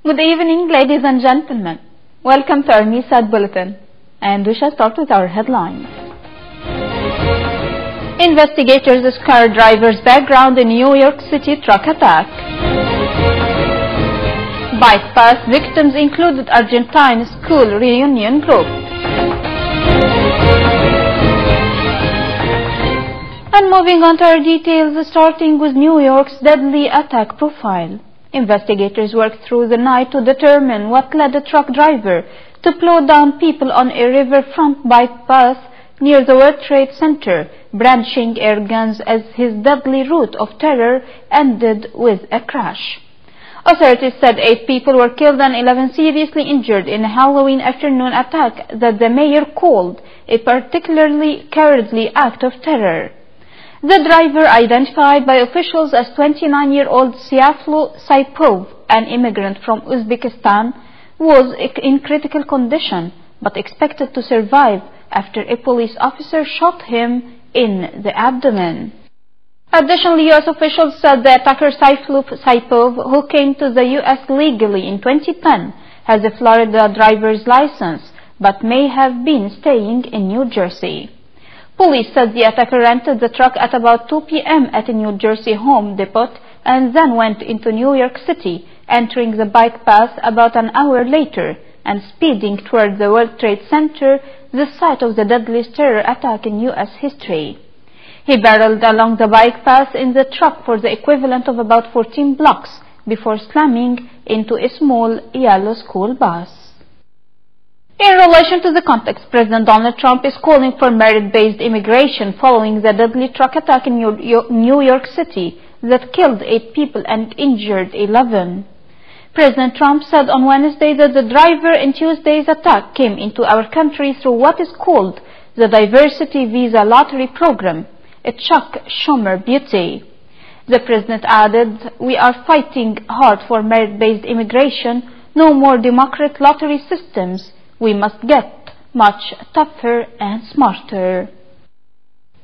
Good evening, ladies and gentlemen. Welcome to our NISAD Bulletin, and we shall start with our headlines. Investigators scour driver's background in New York City truck attack. Bike path victims included Argentine school reunion group. And moving on to our details, starting with New York's deadly attack profile. Investigators worked through the night to determine what led a truck driver to plow down people on a riverfront bike path near the World Trade Center, brandishing air guns as his deadly route of terror ended with a crash. Authorities said 8 people were killed and 11 seriously injured in a Halloween afternoon attack that the mayor called a particularly cowardly act of terror. The driver, identified by officials as 29-year-old Syaflo Saipov, an immigrant from Uzbekistan, was in critical condition but expected to survive after a police officer shot him in the abdomen. Additionally, U.S. officials said the attacker Syaflo Saipov, who came to the U.S. legally in 2010, has a Florida driver's license but may have been staying in New Jersey. Police said the attacker rented the truck at about 2 p.m. at a New Jersey Home Depot and then went into New York City, entering the bike path about an hour later and speeding toward the World Trade Center, the site of the deadliest terror attack in U.S. history. He barreled along the bike path in the truck for the equivalent of about 14 blocks before slamming into a small yellow school bus. In relation to the context, President Donald Trump is calling for merit-based immigration following the deadly truck attack in New York City that killed 8 people and injured 11. President Trump said on Wednesday that the driver in Tuesday's attack came into our country through what is called the Diversity Visa Lottery Program, a Chuck Schumer beauty. The president added, "We are fighting hard for merit-based immigration, no more Democrat lottery systems. We must get much tougher and smarter."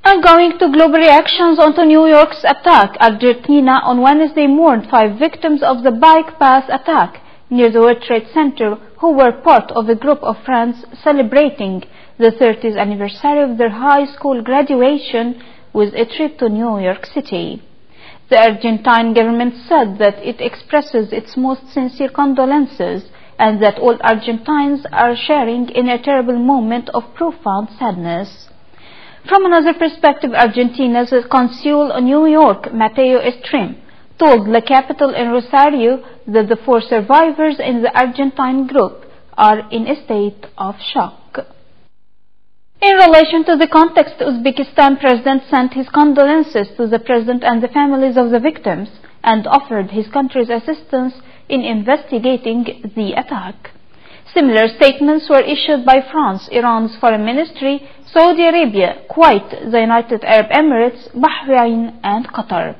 And going to global reactions onto New York's attack, Argentina on Wednesday mourned 5 victims of the bike path attack near the World Trade Center who were part of a group of friends celebrating the 30th anniversary of their high school graduation with a trip to New York City. The Argentine government said that it expresses its most sincere condolences and that all Argentines are sharing in a terrible moment of profound sadness. From another perspective, Argentina's consul in New York, Mateo Estrim, told La Capital in Rosario that the 4 survivors in the Argentine group are in a state of shock. In relation to the context, Uzbekistan president sent his condolences to the president and the families of the victims and offered his country's assistance in investigating the attack. Similar statements were issued by France, Iran's foreign ministry, Saudi Arabia, Kuwait, the United Arab Emirates, Bahrain, and Qatar.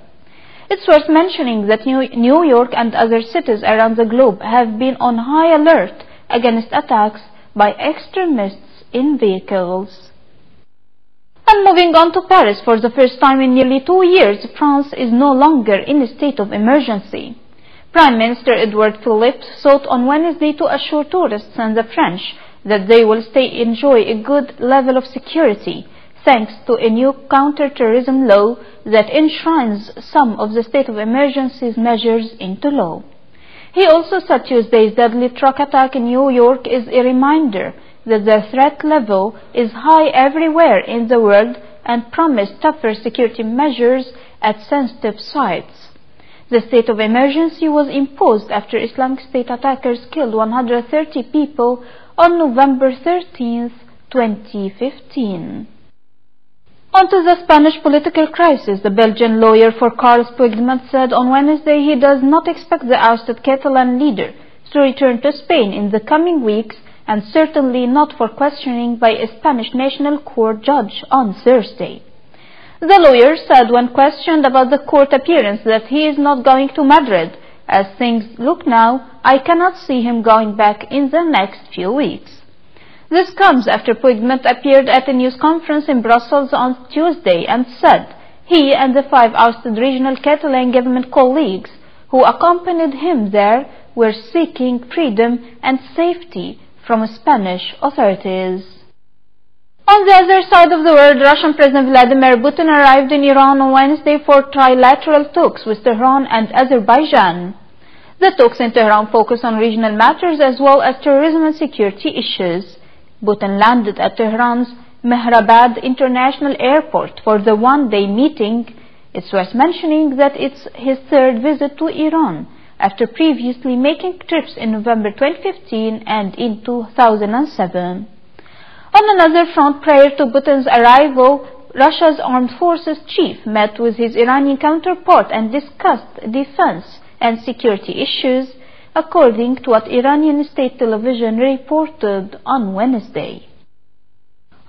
It's worth mentioning that New York and other cities around the globe have been on high alert against attacks by extremists in vehicles. And moving on to Paris, for the first time in nearly 2 years, France is no longer in a state of emergency. Prime Minister Edouard Philippe sought on Wednesday to assure tourists and the French that they will enjoy a good level of security thanks to a new counter-terrorism law that enshrines some of the state of emergency's measures into law. He also said Tuesday's deadly truck attack in New York is a reminder that the threat level is high everywhere in the world and promised tougher security measures at sensitive sites. The state of emergency was imposed after Islamic State attackers killed 130 people on November 13, 2015. On to the Spanish political crisis. The Belgian lawyer for Carles Puigdemont said on Wednesday he does not expect the ousted Catalan leader to return to Spain in the coming weeks and certainly not for questioning by a Spanish National Court judge on Thursday. The lawyer said when questioned about the court appearance that he is not going to Madrid. As things look now, I cannot see him going back in the next few weeks. This comes after Puigdemont appeared at a news conference in Brussels on Tuesday and said he and the 5 ousted regional Catalan government colleagues who accompanied him there were seeking freedom and safety from Spanish authorities. On the other side of the world, Russian President Vladimir Putin arrived in Iran on Wednesday for trilateral talks with Tehran and Azerbaijan. The talks in Tehran focus on regional matters as well as terrorism and security issues. Putin landed at Tehran's Mehrabad International Airport for the one-day meeting. It's worth mentioning that it's his third visit to Iran, after previously making trips in November 2015 and in 2007. On another front, prior to Putin's arrival, Russia's armed forces chief met with his Iranian counterpart and discussed defense and security issues, according to what Iranian state television reported on Wednesday.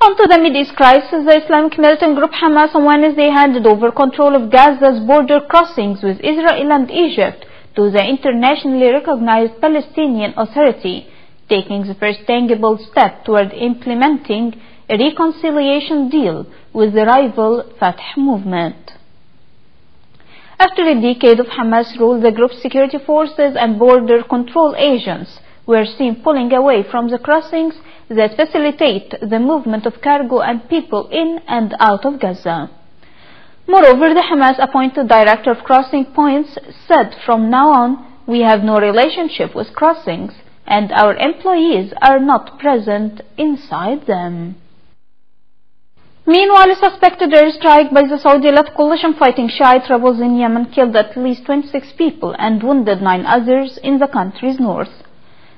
On to the Mideast crisis, the Islamic militant group Hamas on Wednesday handed over control of Gaza's border crossings with Israel and Egypt to the internationally recognized Palestinian Authority, taking the first tangible step toward implementing a reconciliation deal with the rival Fatah movement. After a decade of Hamas rule, the group's security forces and border control agents were seen pulling away from the crossings that facilitate the movement of cargo and people in and out of Gaza. Moreover, the Hamas-appointed director of crossing points said, "From now on, we have no relationship with crossings, and our employees are not present inside them." Meanwhile, a suspected airstrike by the Saudi-led coalition fighting Shiite rebels in Yemen killed at least 26 people and wounded 9 others in the country's north.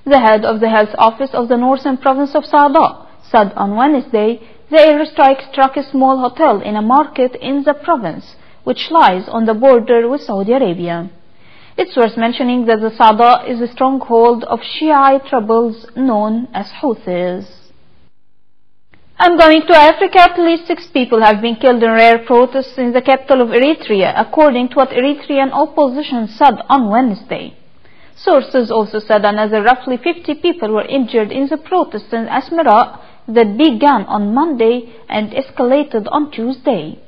The head of the health office of the northern province of Sada said on Wednesday the airstrike struck a small hotel in a market in the province, which lies on the border with Saudi Arabia. It's worth mentioning that the Sada is a stronghold of Shiite rebels known as Houthis. I'm going to Africa. At least 6 people have been killed in rare protests in the capital of Eritrea, according to what Eritrean opposition said on Wednesday. Sources also said another roughly 50 people were injured in the protests in Asmara that began on Monday and escalated on Tuesday.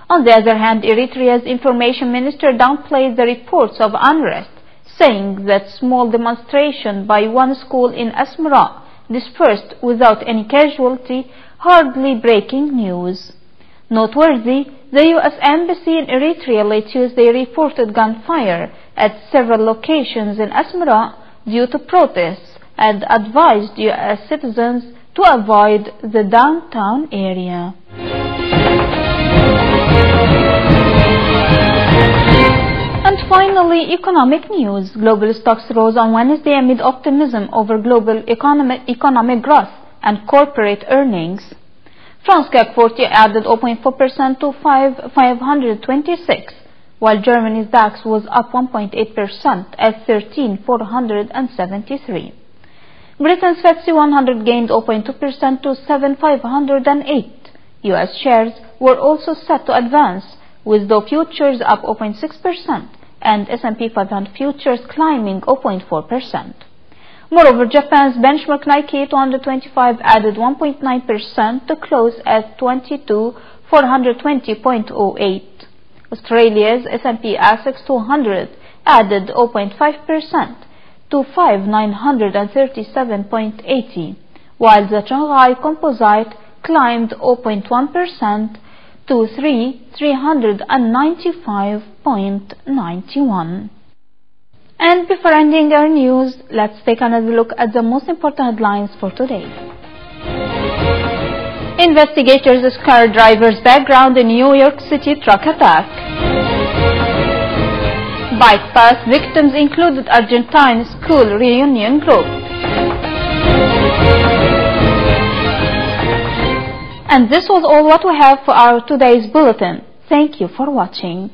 On the other hand, Eritrea's information minister downplayed the reports of unrest, saying that small demonstration by one school in Asmara dispersed without any casualty, hardly breaking news. Noteworthy, the U.S. Embassy in Eritrea late Tuesday reported gunfire at several locations in Asmara due to protests and advised U.S. citizens to avoid the downtown area. And finally, economic news. Global stocks rose on Wednesday amid optimism over global economic growth and corporate earnings. France CAC 40 added 0.4% to 526, while Germany's DAX was up 1.8% at 13,473. Britain's FTSE 100 gained 0.2% to 7,508. US shares were also set to advance, with Dow futures up 0.6% and S&P 500 futures climbing 0.4%. Moreover, Japan's benchmark Nikkei 225 added 1.9% to close at 22,420.08. Australia's S&P ASX 200 added 0.5% to 5,937.80, while the Shanghai Composite climbed 0.1% to 395.91. And before ending our news, let's take another look at the most important headlines for today. Investigators scar driver's background in New York City truck attack. Bike path victims included Argentine school reunion group. And this was all what we have for our today's bulletin. Thank you for watching.